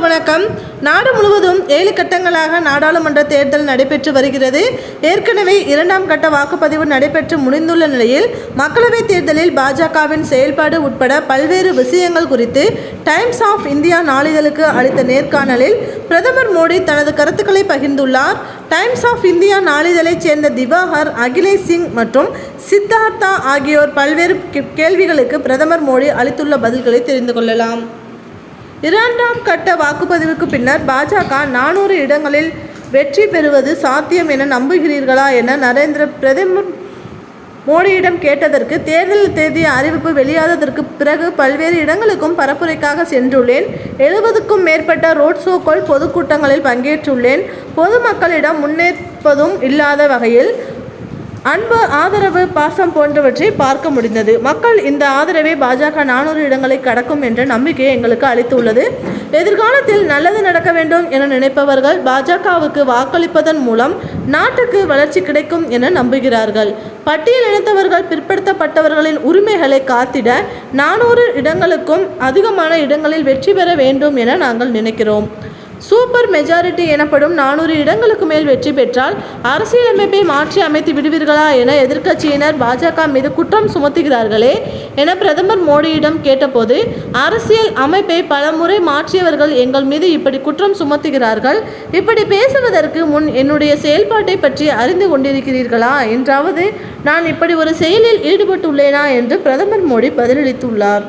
வணக்கம். நாடு முழுவதும் 7 கட்டங்களாக நாடாளுமன்ற தேர்தல் நடைபெற்று வருகிறது. ஏற்கனவே 2ஆம் கட்ட வாக்குப்பதிவு நடைபெற்று முடிந்துள்ள நிலையில் மக்களவைத் தேர்தலில் பாஜகவின் செயல்பாடு உட்பட பல்வேறு விஷயங்கள் குறித்து டைம்ஸ் ஆஃப் இந்தியா நாளிதழுக்கு அளித்த நேர்காணலில் பிரதமர் மோடி தனது கருத்துக்களை பகிர்ந்துள்ளார். டைம்ஸ் ஆஃப் இந்தியா நாளிதழைச் சேர்ந்த திவாகர், அகிலேஷ் சிங் மற்றும் சித்தார்த்தா ஆகியோர் பல்வேறு கேள்விகளுக்கு பிரதமர் மோடி அளித்துள்ள பதில்களை தெரிந்து கொள்ளலாம். 2ஆம் கட்ட வாக்குப்பதிவுக்கு பின்னர் பாஜக 400 இடங்களில் வெற்றி பெறுவது சாத்தியம் என நம்புகிறீர்களா என பிரதமர் மோடியிடம் கேட்டதற்கு, தேர்தல் தேதி அறிவிப்பு வெளியானதற்கு பிறகு பல்வேறு இடங்களுக்கும் பரப்புரைக்காக சென்றுள்ளேன். 70க்கும் மேற்பட்ட ரோட் ஷோக்கள், பொதுக்கூட்டங்களில் பங்கேற்றுள்ளேன். பொதுமக்களிடம் முன்னேற்பதும் இல்லாத வகையில் அன்பு, ஆதரவு, பாசம் போன்றவற்றை பார்க்க முடிந்தது. மக்கள் இந்த ஆதரவை பாஜக 400 இடங்களை கடக்கும் என்ற நம்பிக்கையை எங்களுக்கு அளித்துள்ளது. எதிர்காலத்தில் நல்லது நடக்க வேண்டும் என நினைப்பவர்கள் பாஜகவுக்கு வாக்களிப்பதன் மூலம் நாட்டுக்கு வளர்ச்சி கிடைக்கும் என நம்புகிறார்கள். பட்டியல் இனத்தவர்கள், பிற்படுத்தப்பட்டவர்களின் உரிமைகளை காத்திட 400 இடங்களுக்கும் அதிகமான இடங்களில் வெற்றி பெற வேண்டும் என நாங்கள் நினைக்கிறோம். சூப்பர் மெஜாரிட்டி எனப்படும் 400 இடங்களுக்கு மேல் வெற்றி பெற்றால் அரசியலமைப்பை மாற்றி அமைத்து விடுவீர்களா என எதிர்க்கட்சியினர் பாஜக மீது குற்றம் சுமத்துகிறார்களே என பிரதமர் மோடியிடம் கேட்டபோது, அரசியல் அமைப்பை பலமுறை மாற்றியவர்கள் எங்கள் மீது இப்படி குற்றம் சுமத்துகிறார்கள். இப்படி பேசுவதற்கு முன் என்னுடைய செயல்பாட்டை பற்றி அறிந்து கொண்டிருக்கிறீர்களா என்றாவது நான் இப்படி ஒரு செயலில் ஈடுபட்டுள்ளேனா என்று பிரதமர் மோடி பதிலளித்துள்ளார்.